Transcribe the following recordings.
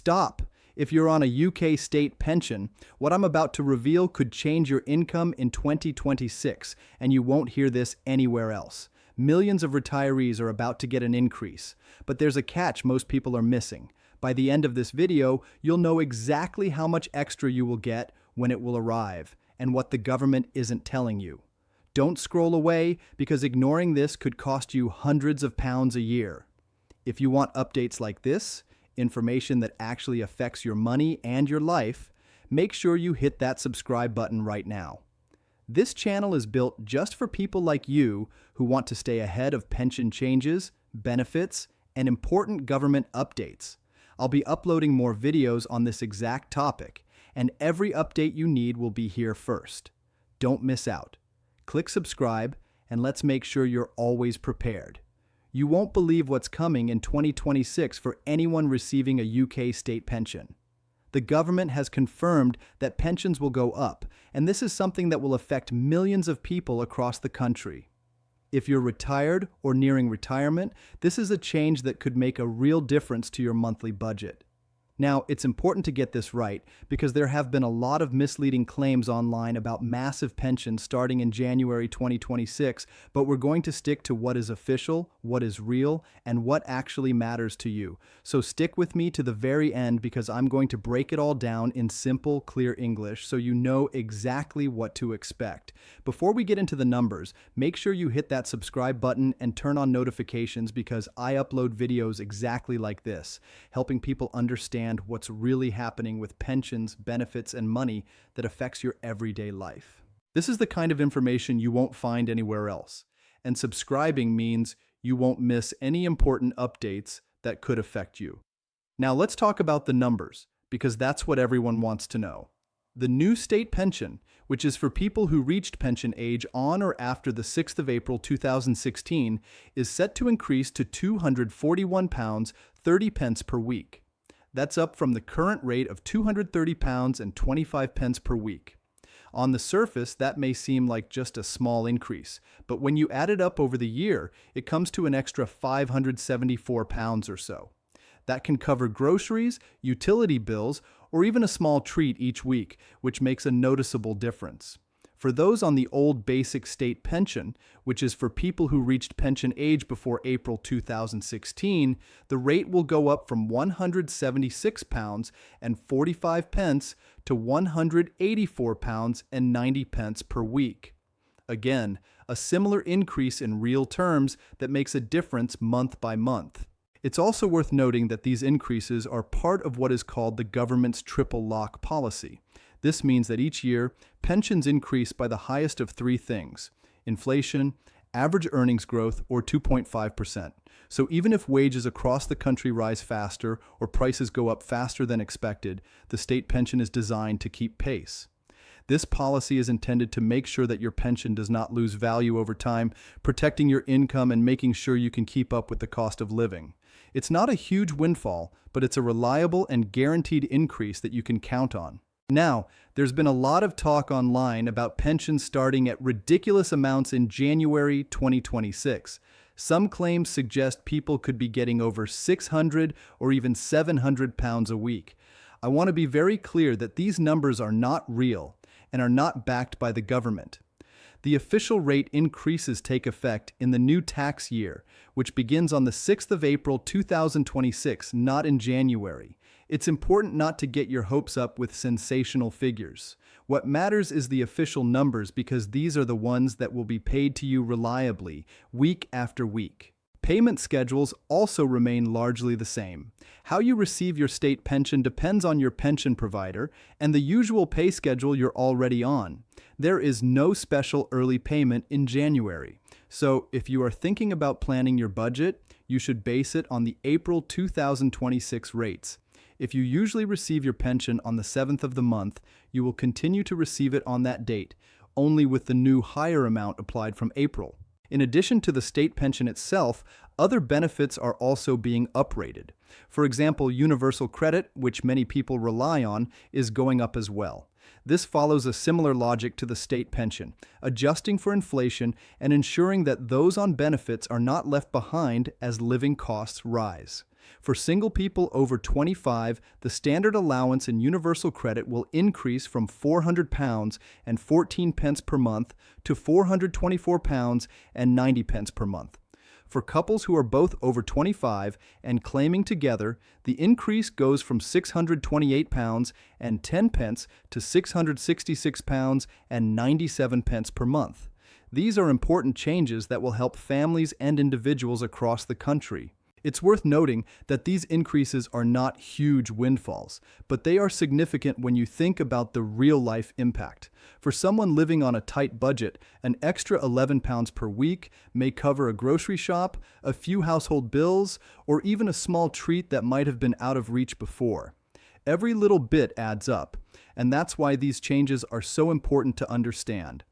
stop! If you're on a UK state pension, what I'm about to reveal could change your income in 2026, and you won't hear this anywhere else. Millions of retirees are about to get an increase, but there's a catch most people are missing. By the end of this video, you'll know exactly how much extra you will get when it will arrive, and what the government isn't telling you. Don't scroll away, because ignoring this could cost you hundreds of pounds a year. If you want updates like this, information that actually affects your money and your life, make sure you hit that subscribe button right now. This channel is built just for people like you who want to stay ahead of pension changes, benefits, and important government updates. I'll be uploading more videos on this exact topic, and every update you need will be here first. Don't miss out. Click subscribe, and let's make sure you're always prepared. You won't believe what's coming in 2026 for anyone receiving a UK state pension. The government has confirmed that pensions will go up, and this is something that will affect millions of people across the country. If you're retired or nearing retirement, this is a change that could make a real difference to your monthly budget. Now, it's important to get this right because there have been a lot of misleading claims online about massive pensions starting in January 2026, but we're going to stick to what is official, what is real, and what actually matters to you. So stick with me to the very end because I'm going to break it all down in simple, clear English so you know exactly what to expect. Before we get into the numbers, make sure you hit that subscribe button and turn on notifications because I upload videos exactly like this, helping people understand what's really happening with pensions, benefits, and money that affects your everyday life. This is the kind of information you won't find anywhere else, and subscribing means you won't miss any important updates that could affect you. Now let's talk about the numbers, because that's what everyone wants to know. The new state pension, which is for people who reached pension age on or after the 6th of April 2016, is set to increase to £241.30 per week. That's up from the current rate of £230.25 per week. On the surface, that may seem like just a small increase, but when you add it up over the year, it comes to an extra £574 or so. That can cover groceries, utility bills, or even a small treat each week, which makes a noticeable difference. For those on the old basic state pension, which is for people who reached pension age before April 2016, the rate will go up from £176.45 to £184.90 per week. Again, a similar increase in real terms that makes a difference month by month. It's also worth noting that these increases are part of what is called the government's triple lock policy. This means that each year, pensions increase by the highest of three things: inflation, average earnings growth, or 2.5%. So even if wages across the country rise faster or prices go up faster than expected, the state pension is designed to keep pace. This policy is intended to make sure that your pension does not lose value over time, protecting your income and making sure you can keep up with the cost of living. It's not a huge windfall, but it's a reliable and guaranteed increase that you can count on. Now, there's been a lot of talk online about pensions starting at ridiculous amounts in January 2026. Some claims suggest people could be getting over £600 or even £700 a week. I want to be very clear that these numbers are not real and are not backed by the government. The official rate increases take effect in the new tax year, which begins on the 6th of April 2026, not in January. It's important not to get your hopes up with sensational figures. What matters is the official numbers because these are the ones that will be paid to you reliably, week after week. Payment schedules also remain largely the same. How you receive your state pension depends on your pension provider and the usual pay schedule you're already on. There is no special early payment in January. So if you are thinking about planning your budget, you should base it on the April 2026 rates. If you usually receive your pension on the 7th of the month, you will continue to receive it on that date, only with the new higher amount applied from April. In addition to the state pension itself, other benefits are also being uprated. For example, universal credit, which many people rely on, is going up as well. This follows a similar logic to the state pension, adjusting for inflation and ensuring that those on benefits are not left behind as living costs rise. For single people over 25, the standard allowance in universal credit will increase from £400 and 14 pence per month to £424 and 90 pence per month. For couples who are both over 25 and claiming together, the increase goes from £628 and 10 pence to £666 and 97 pence per month. These are important changes that will help families and individuals across the country. It's worth noting that these increases are not huge windfalls, but they are significant when you think about the real-life impact. For someone living on a tight budget, an extra £11 per week may cover a grocery shop, a few household bills, or even a small treat that might have been out of reach before. Every little bit adds up, and that's why these changes are so important to understand.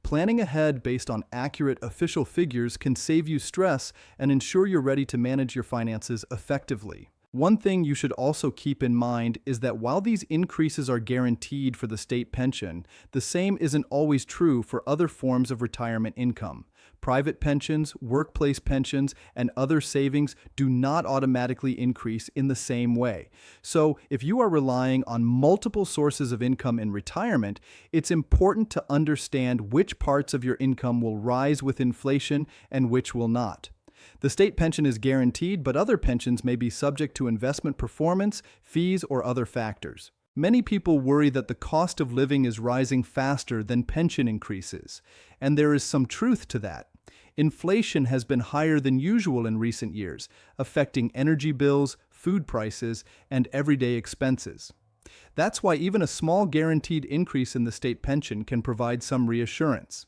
Planning ahead based on accurate official figures can save you stress and ensure you're ready to manage your finances effectively. One thing you should also keep in mind is that while these increases are guaranteed for the state pension, the same isn't always true for other forms of retirement income. Private pensions, workplace pensions, and other savings do not automatically increase in the same way. So, if you are relying on multiple sources of income in retirement, it's important to understand which parts of your income will rise with inflation and which will not. The state pension is guaranteed, but other pensions may be subject to investment performance, fees, or other factors. Many people worry that the cost of living is rising faster than pension increases, and there is some truth to that. Inflation has been higher than usual in recent years, affecting energy bills, food prices, and everyday expenses. That's why even a small guaranteed increase in the state pension can provide some reassurance.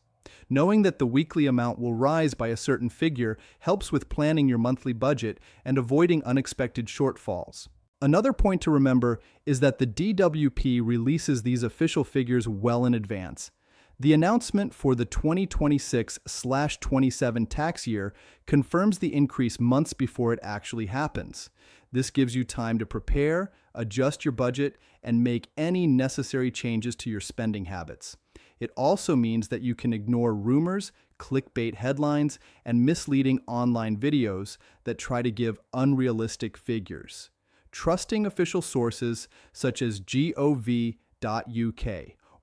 Knowing that the weekly amount will rise by a certain figure helps with planning your monthly budget and avoiding unexpected shortfalls. Another point to remember is that the DWP releases these official figures well in advance. The announcement for the 2026/27 tax year confirms the increase months before it actually happens. This gives you time to prepare, adjust your budget, and make any necessary changes to your spending habits. It also means that you can ignore rumors, clickbait headlines, and misleading online videos that try to give unrealistic figures. Trusting official sources such as gov.uk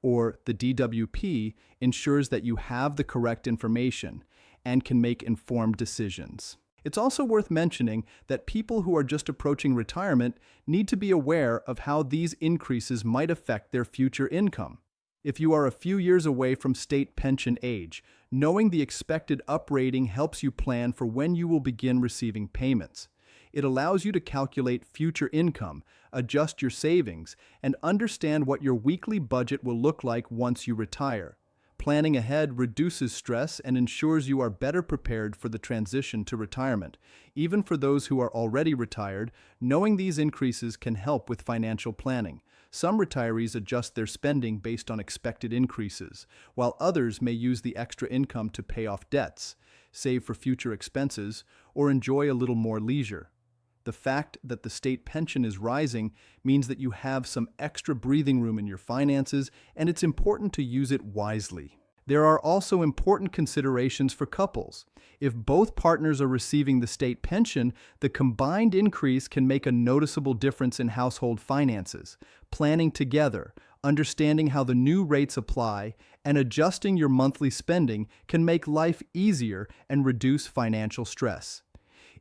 or the DWP ensures that you have the correct information and can make informed decisions. It's also worth mentioning that people who are just approaching retirement need to be aware of how these increases might affect their future income. If you are a few years away from state pension age, knowing the expected uprating helps you plan for when you will begin receiving payments. It allows you to calculate future income, adjust your savings, and understand what your weekly budget will look like once you retire. Planning ahead reduces stress and ensures you are better prepared for the transition to retirement. Even for those who are already retired, knowing these increases can help with financial planning. Some retirees adjust their spending based on expected increases, while others may use the extra income to pay off debts, save for future expenses, or enjoy a little more leisure. The fact that the state pension is rising means that you have some extra breathing room in your finances, and it's important to use it wisely. There are also important considerations for couples. If both partners are receiving the state pension, the combined increase can make a noticeable difference in household finances. Planning together, understanding how the new rates apply, and adjusting your monthly spending can make life easier and reduce financial stress.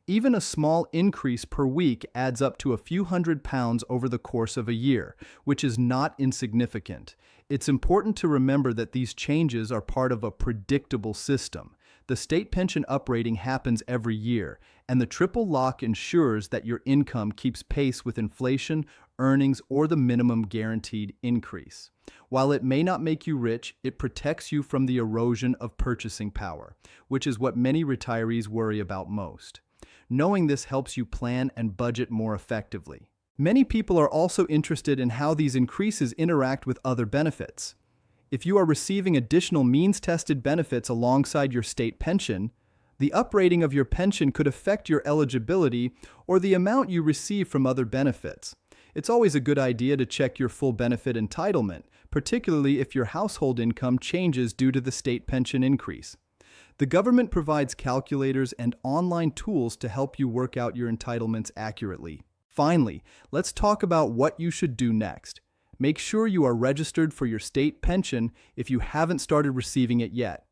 Even a small increase per week adds up to a few £100s over the course of a year, which is not insignificant. It's important to remember that these changes are part of a predictable system. The state pension uprating happens every year, and the triple lock ensures that your income keeps pace with inflation, earnings, or the minimum guaranteed increase. While it may not make you rich, it protects you from the erosion of purchasing power, which is what many retirees worry about most. Knowing this helps you plan and budget more effectively. Many people are also interested in how these increases interact with other benefits. If you are receiving additional means-tested benefits alongside your state pension, the uprating of your pension could affect your eligibility or the amount you receive from other benefits. It's always a good idea to check your full benefit entitlement, particularly if your household income changes due to the state pension increase. The government provides calculators and online tools to help you work out your entitlements accurately. Finally, let's talk about what you should do next. Make sure you are registered for your state pension if you haven't started receiving it yet.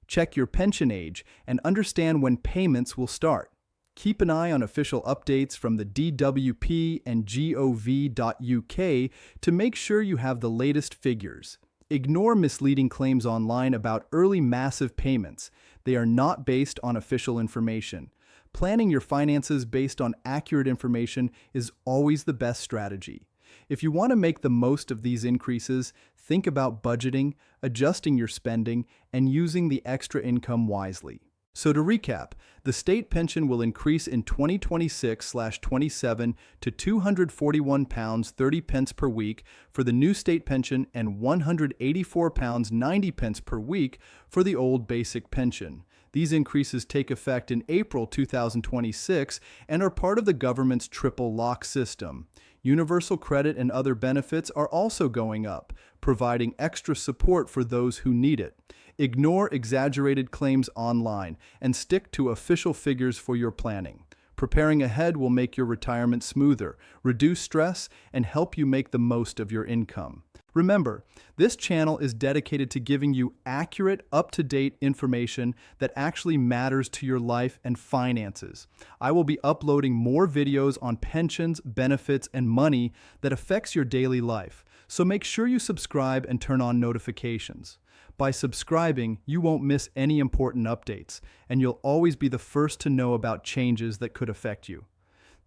Check your pension age and understand when payments will start. Keep an eye on official updates from the DWP and gov.uk to make sure you have the latest figures. Ignore misleading claims online about early massive payments. They are not based on official information. Planning your finances based on accurate information is always the best strategy. If you want to make the most of these increases, think about budgeting, adjusting your spending, and using the extra income wisely. So to recap, the state pension will increase in 2026/27 to £241.30 per week for the new state pension and £184.90 per week for the old basic pension. These increases take effect in April 2026 and are part of the government's triple lock system. Universal credit and other benefits are also going up, providing extra support for those who need it. Ignore exaggerated claims online and stick to official figures for your planning. Preparing ahead will make your retirement smoother, reduce stress, and help you make the most of your income. Remember, this channel is dedicated to giving you accurate, up-to-date information that actually matters to your life and finances. I will be uploading more videos on pensions, benefits, and money that affects your daily life, so make sure you subscribe and turn on notifications. By subscribing, you won't miss any important updates, and you'll always be the first to know about changes that could affect you.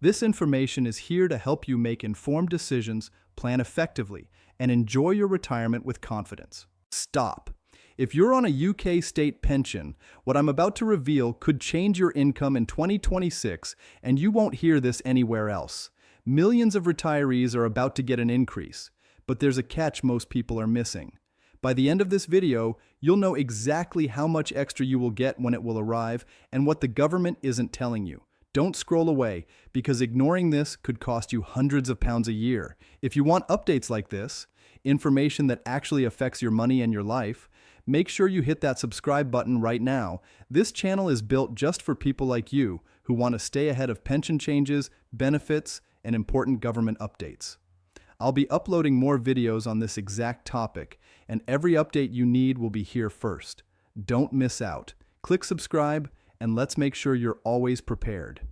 This information is here to help you make informed decisions, plan effectively, and enjoy your retirement with confidence. Stop. If you're on a UK state pension, what I'm about to reveal could change your income in 2026, and you won't hear this anywhere else. Millions of retirees are about to get an increase, but there's a catch most people are missing. By the end of this video, you'll know exactly how much extra you will get when it will arrive and what the government isn't telling you. Don't scroll away, because ignoring this could cost you hundreds of pounds a year. If you want updates like this, information that actually affects your money and your life, make sure you hit that subscribe button right now. This channel is built just for people like you who want to stay ahead of pension changes, benefits, and important government updates. I'll be uploading more videos on this exact topic, and every update you need will be here first. Don't miss out. Click subscribe, and let's make sure you're always prepared.